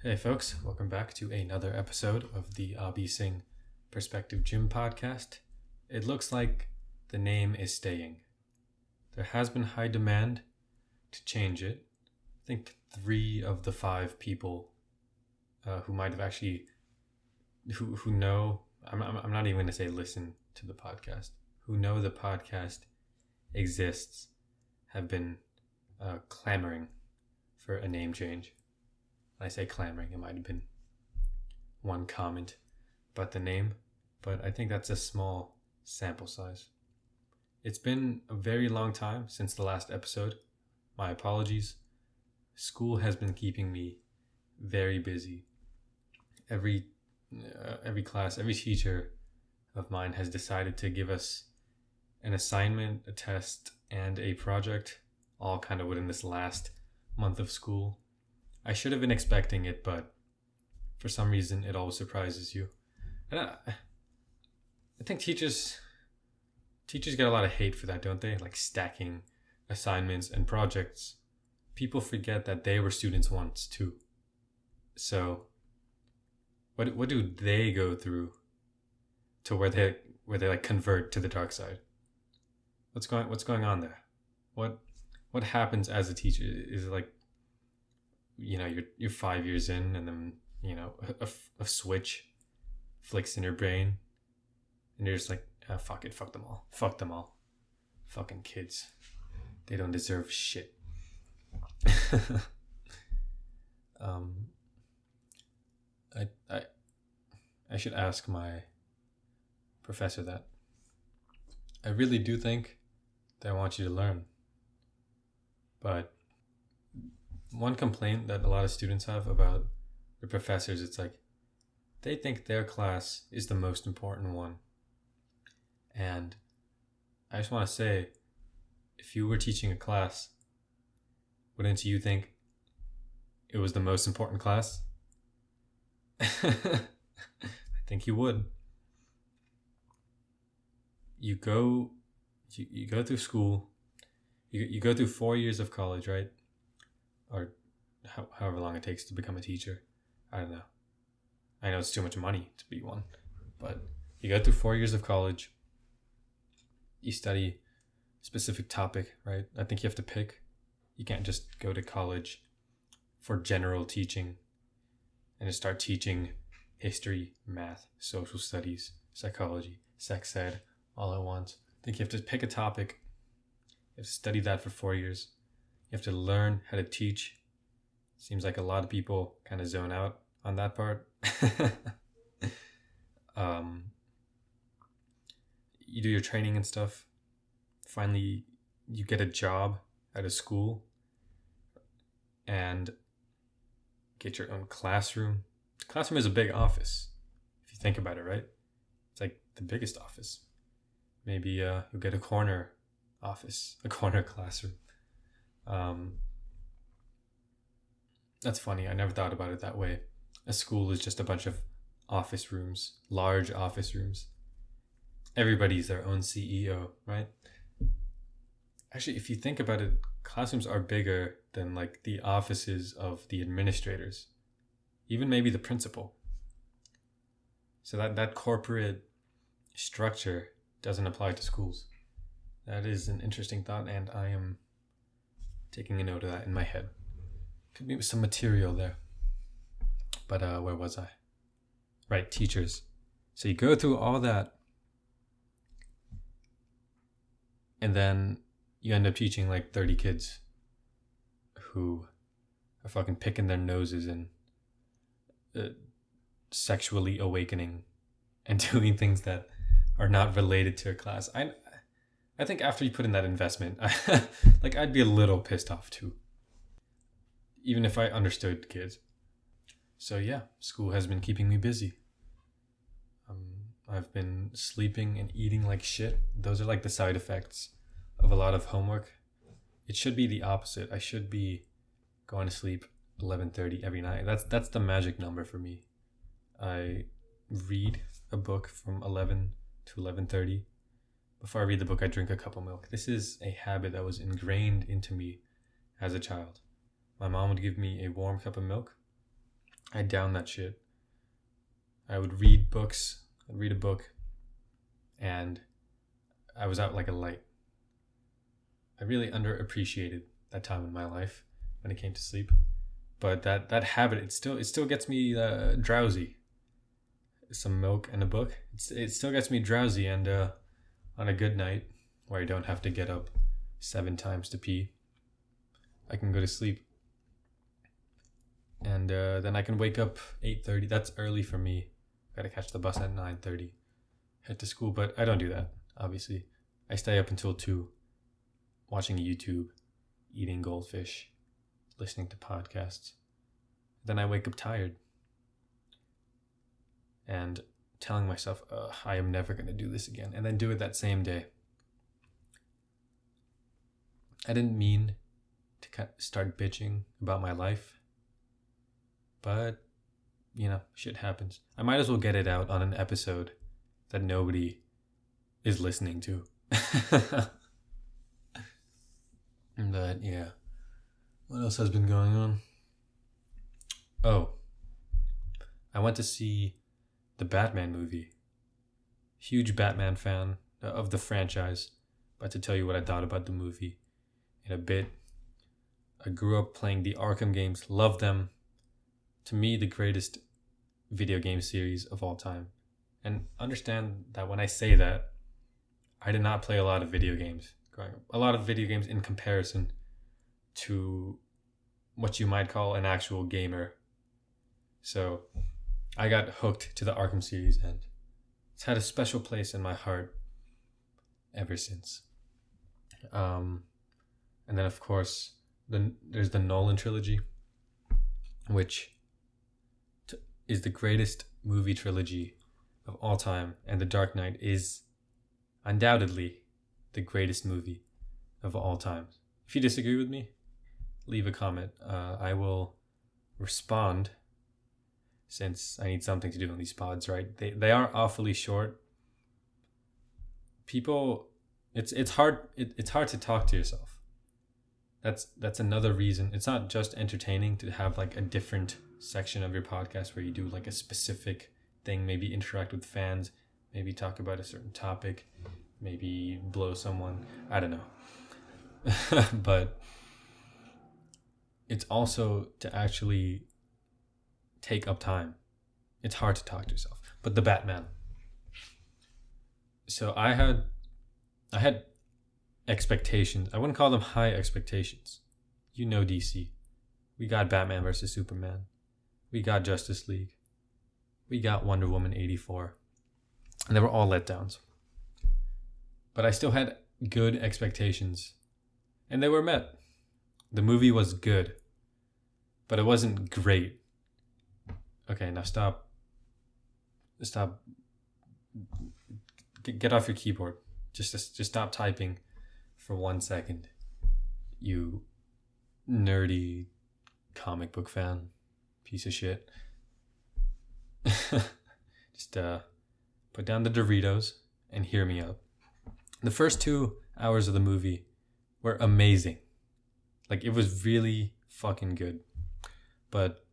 Hey folks, welcome back to another episode of the Abhi Singh Perspective Gym podcast. It looks like the name is staying. There has been high demand to change it. I think 3 of the 5 people who might have actually, who know, I'm not even going to say listen to the podcast, who know the podcast exists, have been clamoring for a name change. When I say clamoring, it might have been one comment about the name, but I think that's a small sample size. It's been a very long time since the last episode. My apologies. School has been keeping me very busy. Every class, every teacher of mine has decided to give us an assignment, a test, and a project, all kind of within this last month of school. I should have been expecting it, but for some reason it always surprises you. And I think teachers get a lot of hate for that, don't they? Like stacking assignments and projects. People forget that they were students once too. So what do they go through to where they like convert to the dark side? What's going on there? What happens as a teacher? Is it like, you know, you're 5 years in, and then, you know, a switch flicks in your brain, and you're just like, fuck it, fuck them all, fucking kids, they don't deserve shit. I should ask my professor that. I really do think that I want you to learn, but one complaint that a lot of students have about the professors, it's like they think their class is the most important one. And I just want to say, if you were teaching a class, wouldn't you think it was the most important class? I think you would. You go through school, you go through 4 years of college, right? Or however long it takes to become a teacher. I don't know. I know it's too much money to be one. But you go through 4 years of college. You study a specific topic, right? I think you have to pick. You can't just go to college for general teaching and just start teaching history, math, social studies, psychology, sex ed, all at once. I think you have to pick a topic. You have to study that for 4 years. You have to learn how to teach. Seems like a lot of people kind of zone out on that part. You do your training and stuff. Finally, you get a job at a school and get your own classroom. The classroom is a big office, if you think about it, right? It's like the biggest office. Maybe you'll get a corner office, a corner classroom. That's funny. I never thought about it that way. A school is just a bunch of office rooms, large office rooms. Everybody's their own CEO, right? Actually, if you think about it, classrooms are bigger than like the offices of the administrators, even maybe the principal. So that corporate structure doesn't apply to schools. That is an interesting thought, and I am taking a note of that in my head. Could be some material there. But where was I? Right, teachers. So you go through all that, and then you end up teaching like 30 kids who are fucking picking their noses and sexually awakening and doing things that are not related to a class. I think after you put in that investment, I'd be a little pissed off too, even if I understood kids. So yeah, school has been keeping me busy. I've been sleeping and eating like shit. Those are like the side effects of a lot of homework. It should be the opposite. I should be going to sleep 11:30 every night. That's the magic number for me. I read a book from 11 to 11:30. Before I read the book, I drink a cup of milk. This is a habit that was ingrained into me as a child. My mom would give me a warm cup of milk. I down that shit. I would read books. I'd read a book, and I was out like a light. I really underappreciated that time in my life when it came to sleep, but that habit it still gets me drowsy. Some milk and a book, it still gets me drowsy, and on a good night where I don't have to get up 7 times to pee, I can go to sleep. And then I can wake up 8:30. That's early for me. Gotta catch the bus at 9:30. Head to school, but I don't do that, obviously. I stay up until 2, watching YouTube, eating goldfish, listening to podcasts. Then I wake up tired and telling myself, I am never going to do this again, and then do it that same day. I didn't mean to start bitching about my life, but, shit happens. I might as well get it out on an episode that nobody is listening to. But, yeah. What else has been going on? Oh, I went to see the Batman movie. Huge Batman fan of the franchise. About to tell you what I thought about the movie in a bit. I grew up playing the Arkham games, loved them. To me, the greatest video game series of all time. And understand that when I say that, I did not play a lot of video games growing up. A lot of video games in comparison to what you might call an actual gamer. So I got hooked to the Arkham series, and it's had a special place in my heart ever since. And then, of course, there's the Nolan trilogy, which is the greatest movie trilogy of all time, and The Dark Knight is undoubtedly the greatest movie of all time. If you disagree with me, leave a comment. I will respond, since I need something to do on these pods, right? They are awfully short. People, it's hard to talk to yourself. That's another reason. It's not just entertaining to have like a different section of your podcast where you do like a specific thing, maybe interact with fans, maybe talk about a certain topic, maybe blow someone, I don't know. But it's also to actually take up time. It's hard to talk to yourself. But the Batman. So I had expectations. I wouldn't call them high expectations. DC. We got Batman versus Superman. We got Justice League. We got Wonder Woman 84. And they were all letdowns. But I still had good expectations. And they were met. The movie was good. But it wasn't great. Okay, now stop. Get off your keyboard. Just stop typing for 1 second. You nerdy comic book fan. Piece of shit. Just put down the Doritos and hear me out. The first 2 hours of the movie were amazing. Like, it was really fucking good. But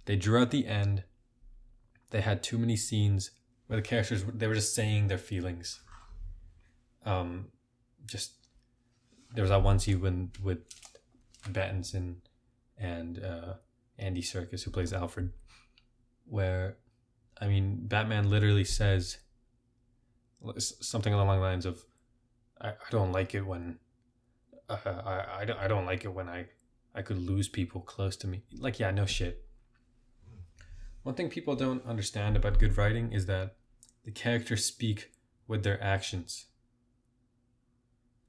they drew out the end. They had too many scenes where the characters, they were just saying their feelings. There was that one scene with Pattinson and Andy Serkis, who plays Alfred, where, Batman literally says something along the lines of, I don't like it when I don't like it when I could lose people close to me. Like, yeah, no shit. One thing people don't understand about good writing is that the characters speak with their actions.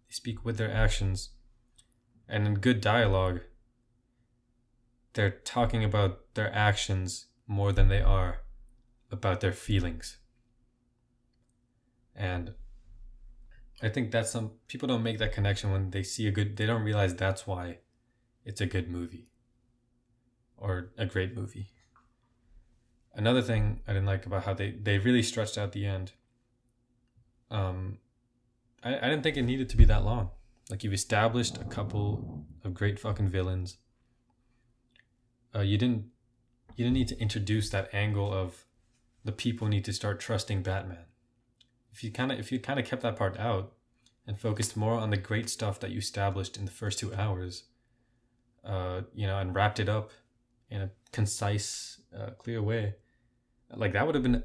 They speak with their actions. And in good dialogue, they're talking about their actions more than they are about their feelings. And I think that's some people don't make that connection when they see they don't realize that's why it's a good movie or a great movie. Another thing I didn't like about how they really stretched out the end. I didn't think it needed to be that long. Like, you've established a couple of great fucking villains. You you didn't need to introduce that angle of the people need to start trusting Batman. If you kind of kept that part out and focused more on the great stuff that you established in the first 2 hours, and wrapped it up in a concise, clear way, like that would have been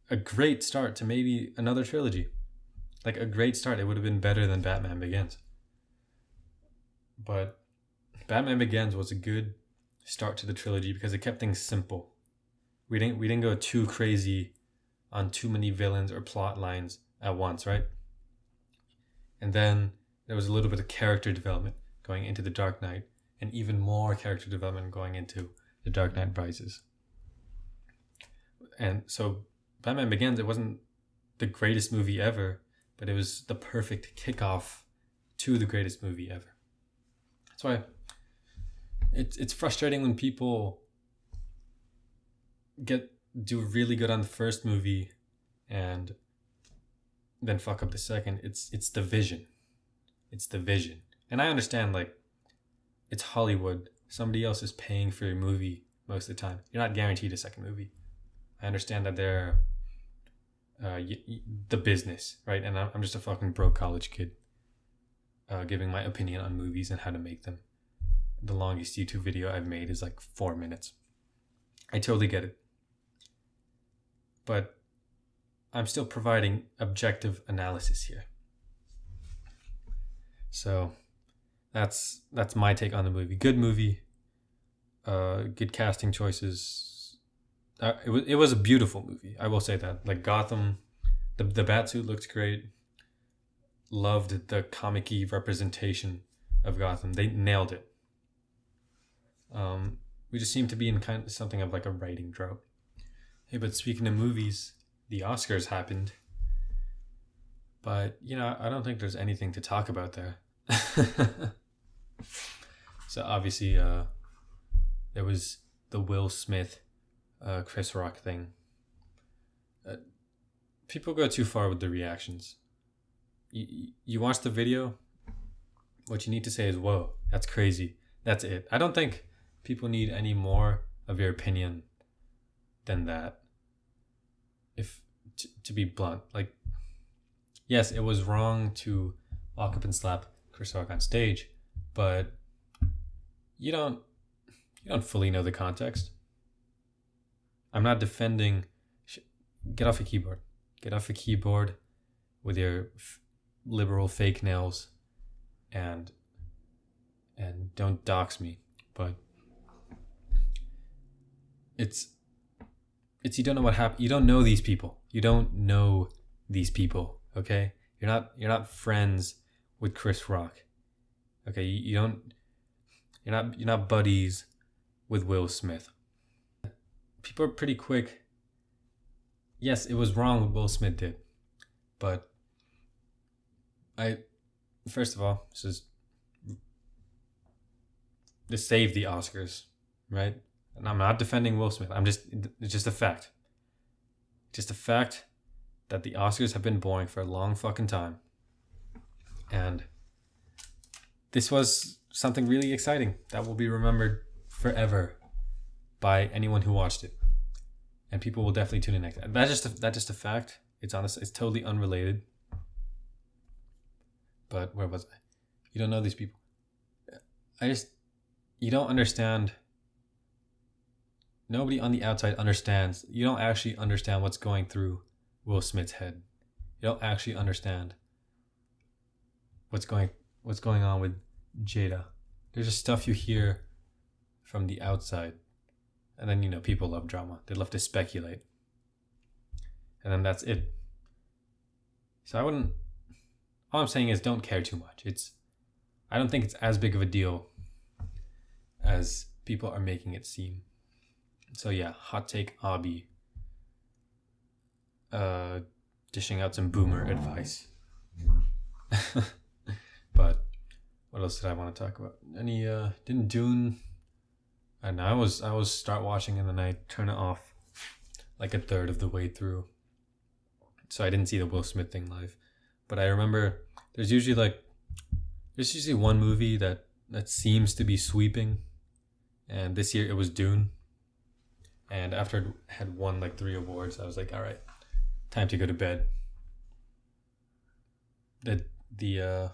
a great start to maybe another trilogy. Like a great start. It would have been better than Batman Begins. But Batman Begins was a good start to the trilogy because it kept things simple. We didn't go too crazy on too many villains or plot lines at once, right? And then there was a little bit of character development going into The Dark Knight, and even more character development going into The Dark Knight Rises. And so Batman Begins, it wasn't the greatest movie ever, but it was the perfect kickoff to the greatest movie ever. That's why it's frustrating when people do really good on the first movie and then fuck up the second. It's the vision. It's the vision. And I understand, like, it's Hollywood. Somebody else is paying for your movie most of the time. You're not guaranteed a second movie. I understand that they're the business, right? And I'm just a fucking broke college kid giving my opinion on movies and how to make them. The longest YouTube video I've made is like 4 minutes. I totally get it. But I'm still providing objective analysis here. So that's my take on the movie. Good movie. Good casting choices. It was a beautiful movie. I will say that. Like Gotham, the Batsuit looked great. Loved the comic-y representation of Gotham. They nailed it. We just seem to be in kind of something of like a writing drought. Hey, but speaking of movies, the Oscars happened. But, I don't think there's anything to talk about there. So obviously, there was the Will Smith, Chris Rock thing. People go too far with the reactions. You watch the video, what you need to say is, whoa, that's crazy. That's it. I don't think people need any more of your opinion than that. If to be blunt, like, yes, it was wrong to walk up and slap Chris Rock on stage, but you don't fully know the context. I'm not defending. Get off your keyboard. Get off your keyboard with your liberal fake nails, and don't dox me. But it's you don't know what happened. You don't know these people. You don't know these people. Okay, you're not friends with Chris Rock. Okay, you're not buddies with Will Smith. People are pretty quick. Yes, it was wrong what Will Smith did, but first of all, this saved the Oscars, right? And I'm not defending Will Smith. It's just a fact. Just a fact that the Oscars have been boring for a long fucking time. And this was something really exciting that will be remembered forever by anyone who watched it. And people will definitely tune in next. That's just a fact. It's honest. It's totally unrelated. But where was I? You don't know these people. You don't understand. Nobody on the outside understands. You don't actually understand what's going through Will Smith's head. You don't actually understand what's going on with Jada. There's just stuff you hear from the outside. And then, people love drama. They love to speculate. And then that's it. So all I'm saying is don't care too much. I don't think it's as big of a deal as people are making it seem. So yeah, hot take Abi. Dishing out some boomer advice. But what else did I want to talk about? Didn't Dune... And I was start watching and then I turn it off like a third of the way through. So I didn't see the Will Smith thing live. But I remember there's usually one movie that seems to be sweeping And this year it was Dune. And after it had won like 3 awards, I was like, all right, time to go to bed. The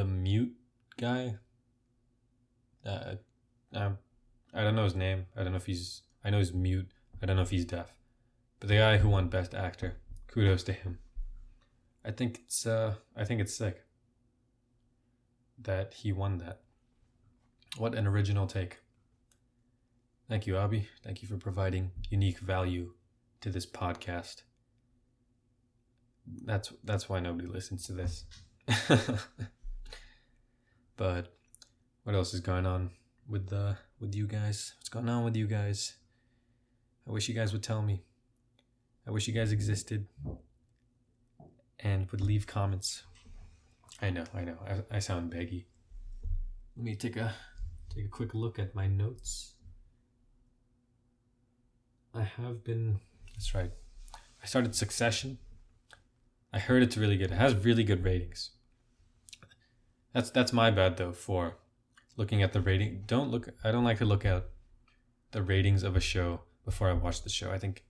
mute guy, I don't know his name. I know he's mute. I don't know if he's deaf. But the guy who won Best Actor, kudos to him. I think it's sick that he won that. What an original take. Thank you, Abi. Thank you for providing unique value to this podcast. That's why nobody listens to this. But what else is going on with you guys? What's going on with you guys? I wish you guys would tell me. I wish you guys existed and would leave comments. I know. I sound beggy. Let me take a quick look at my notes. That's right. I started Succession. I heard it's really good. It has really good ratings. That's my bad though for looking at the rating. I don't like to look at the ratings of a show before I watch the show. I think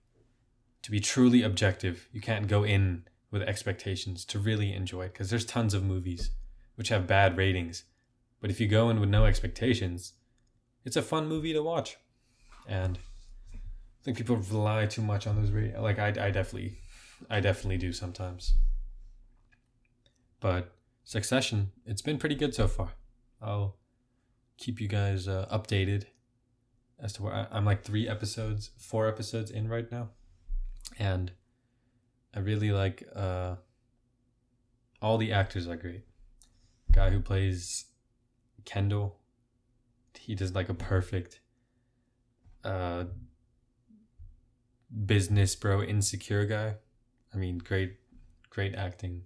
to be truly objective, you can't go in with expectations to really enjoy it, because there's tons of movies which have bad ratings. But if you go in with no expectations, it's a fun movie to watch. And I think people rely too much on those ratings. Like I definitely do sometimes. But Succession, it's been pretty good so far. I'll keep you guys updated as to where I'm like 4 episodes in right now. And I really like all the actors are great. Guy who plays Kendall, he does like a perfect business bro, insecure guy. I mean, great acting.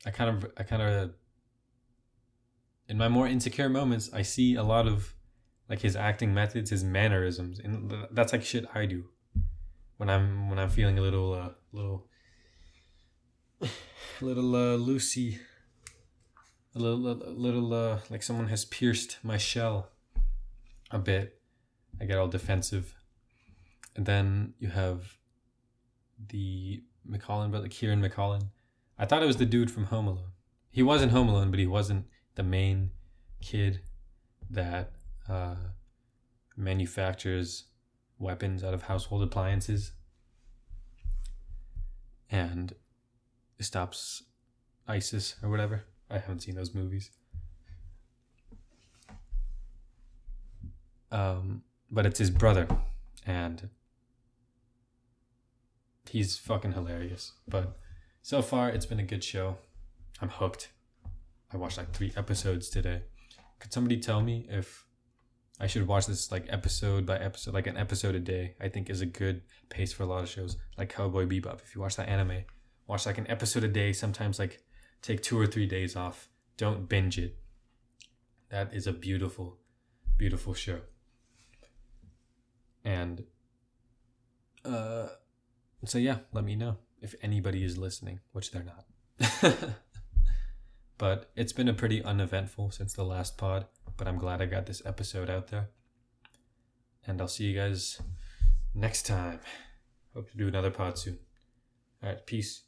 I kind of in my more insecure moments, I see a lot of like his acting methods, his mannerisms, and that's like shit I do when I'm feeling a little loosey, a little like someone has pierced my shell a bit. I get all defensive. And then you have the McCollin brother, Kieran McCollin. I thought it was the dude from Home Alone. He wasn't Home Alone, but he wasn't the main kid that manufactures weapons out of household appliances and stops ISIS or whatever. I haven't seen those movies. But it's his brother, and he's fucking hilarious. But so far, it's been a good show. I'm hooked. I watched like 3 episodes today. Could somebody tell me if I should watch this like episode by episode, like an episode a day? I think is a good pace for a lot of shows, like Cowboy Bebop. If you watch that anime, watch like an episode a day. Sometimes like take 2 or 3 days off. Don't binge it. That is a beautiful, beautiful show. And so yeah, let me know if anybody is listening, which they're not. But it's been a pretty uneventful since the last pod, but I'm glad I got this episode out there. And I'll see you guys next time. Hope to do another pod soon. All right, peace.